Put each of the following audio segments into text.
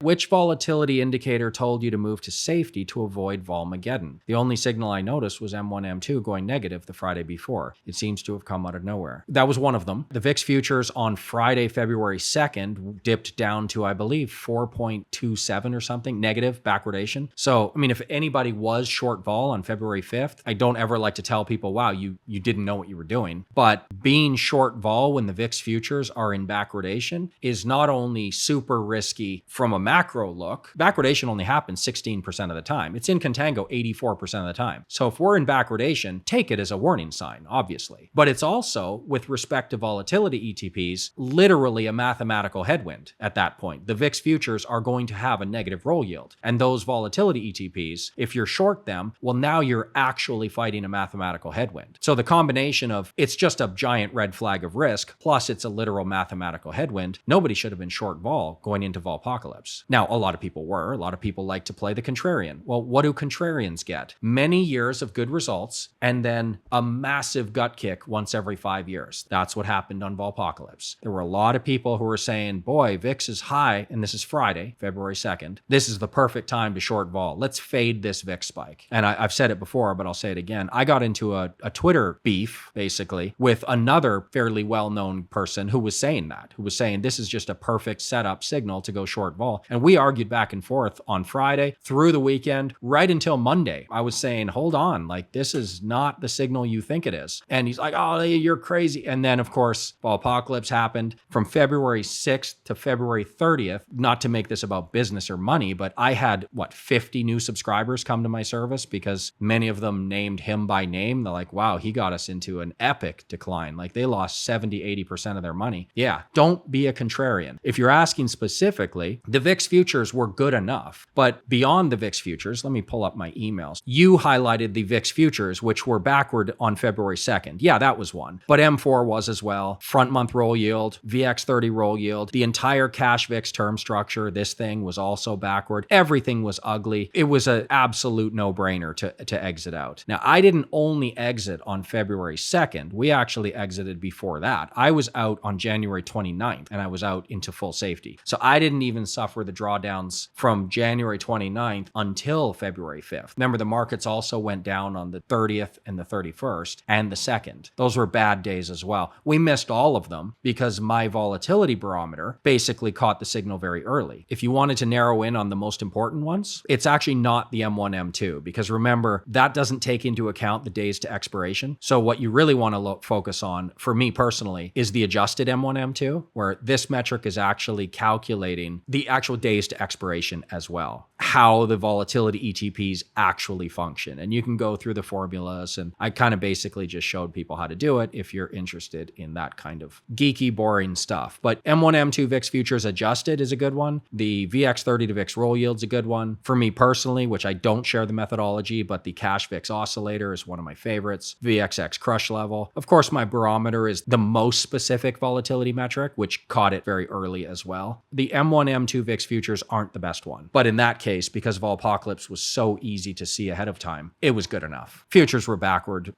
Which volatility indicator told you to move to safety to avoid Volmageddon? The only signal I noticed was M1, M2 going negative the Friday before. It seems to have come out of nowhere. That was one of them. The VIX futures on Friday, February 2nd dipped down to, I believe, 4.27 or something, negative backwardation. So, I mean, if anybody was short vol on February 5th, I don't ever like to tell people, wow, you didn't know what you were doing. But being short vol when the VIX futures are in backwardation is not only super risky from a macro look. Backwardation only happens 16% of the time. It's in contango 84% of the time. So if we're in backwardation, take it as a warning sign, obviously. But it's also, with respect to volatility ETPs, literally a mathematical headwind at that point. The VIX futures are going to have a negative roll yield. And those volatility ETPs, if you're short them, well, now you're actually fighting a mathematical headwind. So the combination of it's just a giant red flag of risk, plus it's a literal mathematical headwind, nobody should have been short vol going into Volpocalypse. Now, a lot of people were. A lot of people like to play the contrarian. Well, what do contrarians get? Many years of good results and then a massive gut kick once every 5 years. That's what happened on Volpocalypse. There were a lot of people who were saying, boy, VIX is high, and this is Friday, February 2nd. This is the perfect time to short vol. Let's fade this VIX spike. And I've said it before, but I'll say it again. I got into a Twitter beef, basically, with another fairly well-known person who was saying that, who was saying this is just a perfect setup signal to go short vol. And we argued back and forth on Friday, through the weekend, right until Monday. I was saying, hold on, like this is not the signal you think it is. And he's like, oh, you're crazy. And then, of course, Volpocalypse happened from February 6th to February 30th. Not to make this about business or money, but I had, 50 new subscribers come to my service because many of them named him by name. They're like, wow, he got us into an epic decline. Like they lost 70, 80% of their money. Yeah, don't be a contrarian. If you're asking specifically, the VIX futures were good enough, but beyond the VIX futures, let me pull up my emails. You highlighted the VIX futures, which were backward on February 2nd. Yeah, that was one. But M4 was as well. Front month roll yield, VX30 roll yield, the entire cash VIX term structure, this thing was also backward. Everything was ugly. It was an absolute no-brainer to exit out. Now, I didn't only exit on February 2nd. We actually exited before that. I was out on January 29th, and I was out into full safety. So I didn't even suffer the drawdowns from January 29th until February 5th. Remember, the markets also went down on the 30th and the 31st and the 2nd. Those were bad days as well. We missed all of them because my volatility barometer basically caught the signal very early. If you wanted to narrow in on the most important ones, it's actually not the M1, M2, because remember, that doesn't take into account the days to expiration. So what you really want to focus on, for me personally, is the adjusted M1, M2, where this metric is actually calculating the actual days to expiration as well, how the volatility ETPs actually function. And you can go through the formulas, and I kind of basically just showed people how to do it if you're interested in that kind of geeky, boring stuff. But M1, M2 VIX futures adjusted is a good one. The VX30 to VIX roll yield's a good one. For me personally, which I don't share the methodology, but the cash VIX oscillator is one of my favorites. VXX crush level. Of course, my barometer is the most specific volatility metric, which caught it very early as well. The M1, M2 VIX futures aren't the best one. But in that case, because Volpocalypse was so easy to see ahead of time, it was good enough. Futures were backward,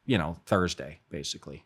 Thursday, basically.